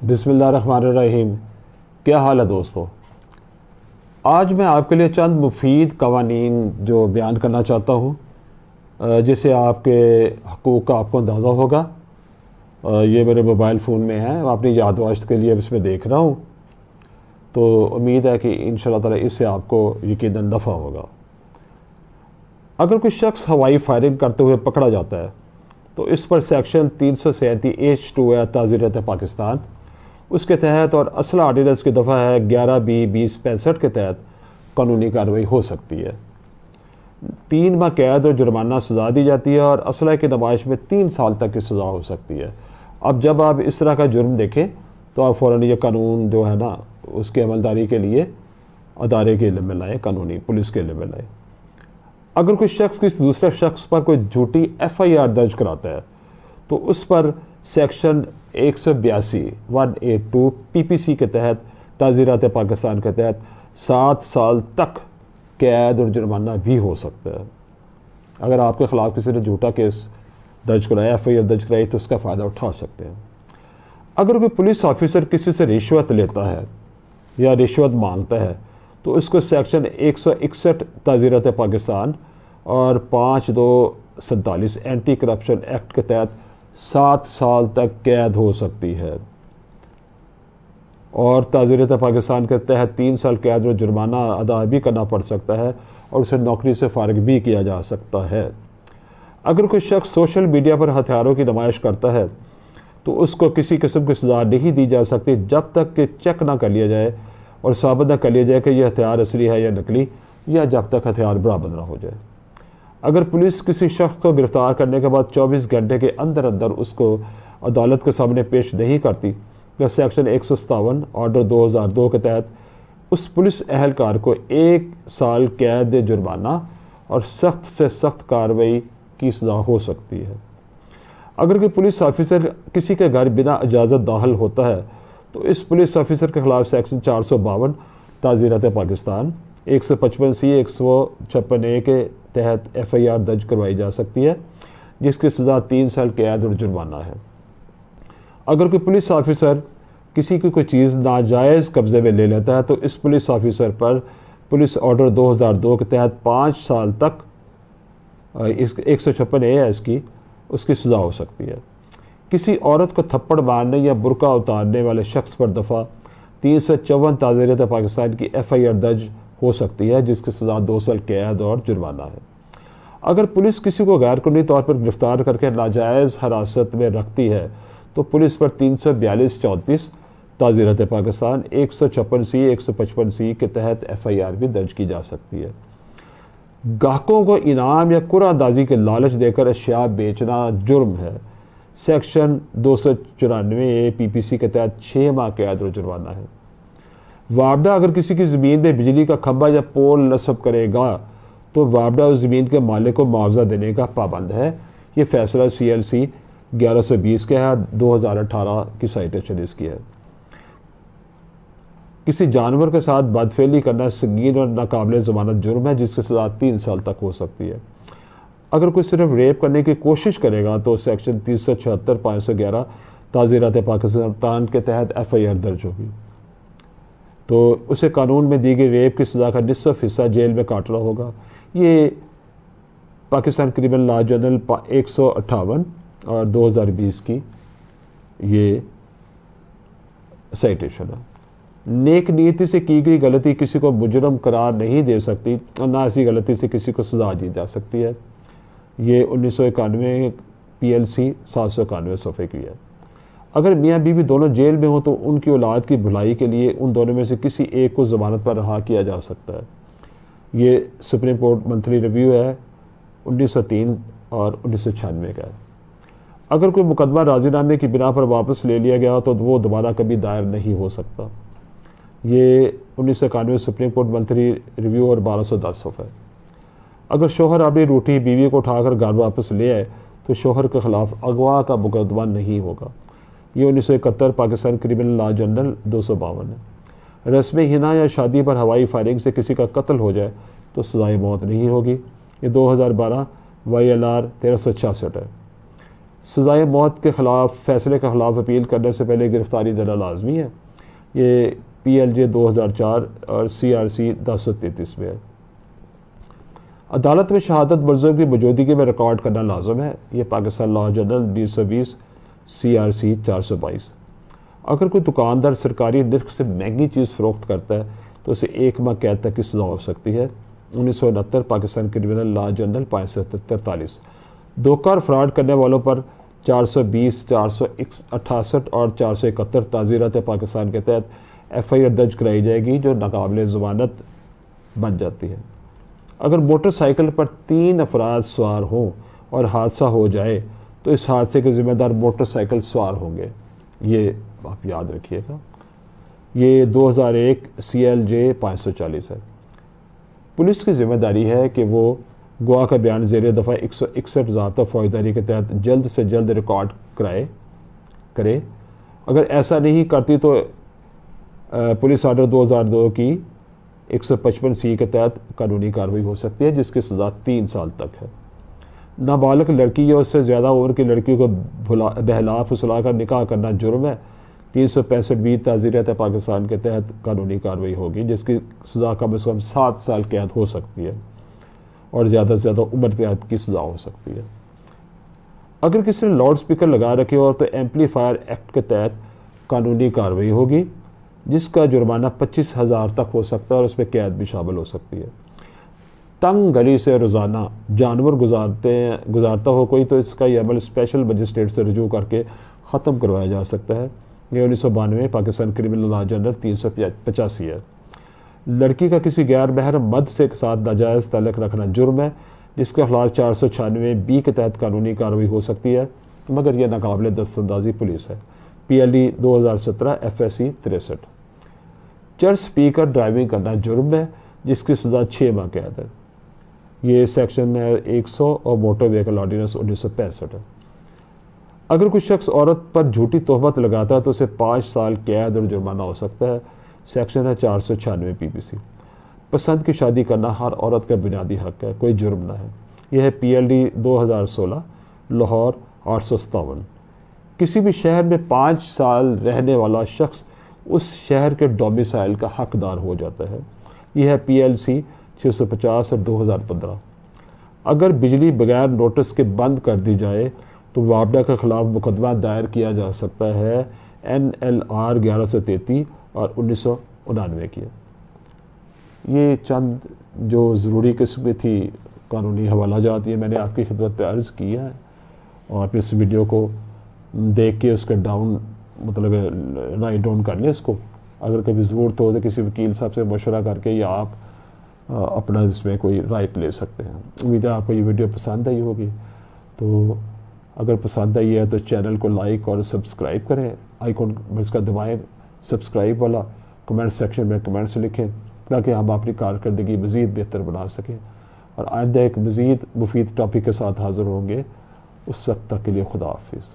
بسم اللہ الرحمن الرحیم۔ کیا حال ہے دوستو؟ آج میں آپ کے لیے چند مفید قوانین جو بیان کرنا چاہتا ہوں، جس سے آپ کے حقوق کا آپ کو اندازہ ہوگا۔ یہ میرے موبائل فون میں ہے، میں اپنی یادداشت کے لیے اس میں دیکھ رہا ہوں، تو امید ہے کہ انشاءاللہ تعالی اس سے آپ کو یقیناً نفع ہوگا۔ اگر کوئی شخص ہوائی فائرنگ کرتے ہوئے پکڑا جاتا ہے تو اس پر سیکشن 337H2 ہے تعزیرات پاکستان، اس کے تحت اور اسلحہ آرڈیننس کی دفعہ ہے 11B-2065 کے تحت قانونی کارروائی ہو سکتی ہے۔ 3 ماہ قید اور جرمانہ سزا دی جاتی ہے اور اسلحے کی نمائش میں 3 سال تک کی سزا ہو سکتی ہے۔ اب جب آپ اس طرح کا جرم دیکھیں تو آپ فوراً یہ قانون جو ہے نا اس کے عملداری کے لیے ادارے کے علم میں لائیں، قانونی پولیس کے علم میں لائیں۔ اگر کوئی شخص کسی دوسرے شخص پر کوئی جھوٹی FIR درج کراتا ہے تو اس پر سیکشن 182 PPC کے تحت تعزیرات پاکستان کے تحت 7 سال تک قید اور جرمانہ بھی ہو سکتا ہے۔ اگر آپ کے خلاف کسی نے جھوٹا کیس درج کرایا، FIR درج کرائی، تو اس کا فائدہ اٹھا سکتے ہیں۔ اگر کوئی پولیس آفیسر کسی سے رشوت لیتا ہے یا رشوت مانگتا ہے تو اس کو سیکشن 161 تعزیرات پاکستان اور 5247 اینٹی کرپشن ایکٹ کے تحت 7 سال تک قید ہو سکتی ہے، اور تعزیرات پاکستان کے تحت 3 سال قید اور جرمانہ ادا بھی کرنا پڑ سکتا ہے اور اسے نوکری سے فارغ بھی کیا جا سکتا ہے۔ اگر کوئی شخص سوشل میڈیا پر ہتھیاروں کی نمائش کرتا ہے تو اس کو کسی قسم کی سزا نہیں دی جا سکتی جب تک کہ چیک نہ کر لیا جائے اور ثابت نہ کر لیا جائے کہ یہ ہتھیار اصلی ہے یا نقلی، یا جب تک ہتھیار برآمد نہ ہو جائے۔ اگر پولیس کسی شخص کو گرفتار کرنے کے بعد 24 گھنٹے کے اندر اس کو عدالت کے سامنے پیش نہیں کرتی تو سیکشن 157 آرڈر 2002 کے تحت اس پولیس اہلکار کو 1 سال قید، جرمانہ اور سخت سے سخت کارروائی کی سزا ہو سکتی ہے۔ اگر کوئی پولیس آفیسر کسی کے گھر بنا اجازت داخل ہوتا ہے تو اس پولیس آفیسر کے خلاف سیکشن 452 تعزیرات پاکستان 155C 156A کے تحت FIR درج کروائی جا سکتی ہے، جس کی سزا 3 سال قید اور جرمانہ ہے۔ اگر کوئی پولیس آفیسر کسی کی کوئی چیز ناجائز قبضے میں لے لیتا ہے تو اس پولیس آفیسر پر پولیس آرڈر 2002 کے تحت 5 سال تک 156A ہے اس کی سزا ہو سکتی ہے۔ کسی عورت کو تھپڑ مارنے یا برقع اتارنے والے شخص پر دفعہ 354 تعزیرات پاکستان کی FIR درج ہو سکتی ہے، جس کی سزا 2 سال قید اور جرمانہ ہے۔ اگر پولیس کسی کو غیر قانونی طور پر گرفتار کر کے ناجائز حراست میں رکھتی ہے تو پولیس پر 342-34 تعزیرات پاکستان 156C 155C کے تحت FIR بھی درج کی جا سکتی ہے۔ گاہکوں کو انعام یا قرعہ اندازی کے لالچ دے کر اشیاء بیچنا جرم ہے، سیکشن 294A PPC کے تحت 6 ماہ قید اور جرمانہ ہے۔ وابڈہ اگر کسی کی زمین میں بجلی کا کھمبا یا پول نصب کرے گا تو وابڈہ اس زمین کے مالک کو معاوضہ دینے کا پابند ہے۔ یہ فیصلہ CLC 1120 کا ہے، 2018 کی سائٹیشن اس کی ہے۔ کسی جانور کے ساتھ بدفعلی کرنا سنگین اور ناقابل ضمانت جرم ہے، جس کی سزا 3 سال تک ہو سکتی ہے۔ اگر کوئی صرف ریپ کرنے کی کوشش کرے گا تو سیکشن 376 511 تعزیرات پاکستان کے تحت FIR درج ہوگی، تو اسے قانون میں دی گئی ریپ کی سزا کا نصف حصہ جیل میں کاٹنا ہوگا۔ یہ پاکستان کرمنل لا جرنل 158 اور 2020 کی یہ سائٹیشن ہے۔ نیک نیتی سے کی گئی غلطی کسی کو مجرم قرار نہیں دے سکتی اور نہ ایسی غلطی سے کسی کو سزا دی جا سکتی ہے۔ یہ 1991 PLC 791 صفحے کی ہے۔ اگر میاں بیوی دونوں جیل میں ہوں تو ان کی اولاد کی بھلائی کے لیے ان دونوں میں سے کسی ایک کو ضمانت پر رہا کیا جا سکتا ہے۔ یہ سپریم کورٹ منتھلی ریویو ہے 1903 اور 1996 کا ہے۔ اگر کوئی مقدمہ راضی نامے کی بنا پر واپس لے لیا گیا تو وہ دوبارہ کبھی دائر نہیں ہو سکتا۔ یہ 1991 سپریم کورٹ منتھلی ریویو اور 1210 صفحہ ہے۔ اگر شوہر اپنی روٹی بیوی کو اٹھا کر گھر واپس لے آئے تو شوہر کے خلاف اغوا کا مقدمہ نہیں ہوگا۔ یہ 1971 پاکستان کرمنل لا جرنل 252 ہے۔ رسم حنا یا شادی پر ہوائی فائرنگ سے کسی کا قتل ہو جائے تو سزائے موت نہیں ہوگی۔ یہ 2012 YLR 1366 ہے۔ سزائے موت کے خلاف فیصلے کے خلاف اپیل کرنے سے پہلے گرفتاری دینا لازمی ہے، یہ PLJ 2004 اور CRC 1033 میں ہے۔ عدالت میں شہادت ملزم کی موجودگی میں ریکارڈ کرنا لازم ہے، یہ پاکستان لاء جنرل 220 CRC 422۔ اگر کوئی دکاندار سرکاری نرخ سے مہنگی چیز فروخت کرتا ہے تو اسے 1 ماہ قید تک کی سزا ہو سکتی ہے، 1969 پاکستان کرمنل لاء جنرل 543۔ دھوکہ اور فراڈ کرنے والوں پر 420، 468 اور 471 تعزیرات پاکستان کے تحت FIR درج کرائی جائے گی جو ناقابل ضمانت بن جاتی ہے۔ اگر موٹر سائیکل پر 3 افراد سوار ہوں اور حادثہ ہو جائے تو اس حادثے کے ذمہ دار موٹر سائیکل سوار ہوں گے، یہ آپ یاد رکھیے گا۔ یہ 2001 CLJ 540 ہے۔ پولیس کی ذمہ داری ہے کہ وہ گواہ کا بیان زیر دفعہ 161 ضابطہ فوجداری کے تحت جلد سے جلد ریکارڈ کرے۔ اگر ایسا نہیں کرتی تو پولیس آرڈر 2002 کی 155C کے تحت قانونی کارروائی ہو سکتی ہے، جس کی سزا 3 سال تک ہے۔ نابالغ لڑکی یا اس سے زیادہ عمر کی لڑکی کو بہلا پھسلا کر نکاح کرنا جرم ہے، 365B تعزیرات پاکستان کے تحت قانونی کارروائی ہوگی، جس کی سزا کم از کم 7 سال قید ہو سکتی ہے اور زیادہ سے زیادہ عمر قید کی سزا ہو سکتی ہے۔ اگر کسی نے لاؤڈ سپیکر لگا رکھے ہو تو ایمپلیفائر ایکٹ کے تحت قانونی کارروائی ہوگی، جس کا جرمانہ 25,000 تک ہو سکتا ہے اور اس میں قید بھی شامل ہو سکتی ہے۔ تنگ گلی سے روزانہ جانور گزارتا ہو کوئی تو اس کا یہ عمل اسپیشل مجسٹریٹ سے رجوع کر کے ختم کروایا جا سکتا ہے، یہ 1992 پاکستان کرمنل لاء جنرل 385 ہے۔ لڑکی کا کسی غیر محرم مرد سے ساتھ ناجائز تعلق رکھنا جرم ہے، جس کے خلاف 496B کے تحت قانونی کارروائی ہو سکتی ہے، مگر یہ ناقابل دستاندازی پولیس ہے، PLE 2017 FSC 63۔ چرس پی کر ڈرائیونگ کرنا جرم ہے، جس کی سزا 6 ماہ قید ہے، یہ سیکشن 100 اور موٹر وہیکل آرڈیننس 1965 ہے۔ اگر کوئی شخص عورت پر جھوٹی تہمت لگاتا ہے تو اسے 5 سال قید اور جرمانہ ہو سکتا ہے، سیکشن 496 PPC۔ پسند کی شادی کرنا ہر عورت کا بنیادی حق ہے، کوئی جرم نہ ہے، یہ ہے PLD 2016 لاہور 857۔ کسی بھی شہر میں 5 سال رہنے والا شخص اس شہر کے ڈومیسائل کا حقدار ہو جاتا ہے، یہ ہے PLC 650 اور 2015۔ اگر بجلی بغیر نوٹس کے بند کر دی جائے تو وابڈا کے خلاف مقدمہ دائر کیا جا سکتا ہے، NLR 1133 اور 1999 کی۔ یہ چند جو ضروری قسم کی تھی قانونی حوالہ جات یہ میں نے آپ کی خدمت پہ عرض کیا ہے، اور آپ اس ویڈیو کو دیکھ کے اس کا رائٹ ڈاؤن کر لیں اس کو۔ اگر کبھی ضرورت ہو تو کسی وکیل صاحب سے مشورہ کر کے یا آپ اپنا اس میں کوئی رائٹ لے سکتے ہیں۔ امید ہے آپ کو یہ ویڈیو پسند آئی ہوگی، تو اگر پسند آئی ہے تو چینل کو لائک اور سبسکرائب کریں، آئیکن اس کا دبائیں سبسکرائب والا، کمنٹ سیکشن میں کمنٹس لکھیں تاکہ ہم اپنی کارکردگی مزید بہتر بنا سکیں، اور آئندہ ایک مزید مفید ٹاپک کے ساتھ حاضر ہوں گے۔ اس وقت تک کے لیے خدا حافظ۔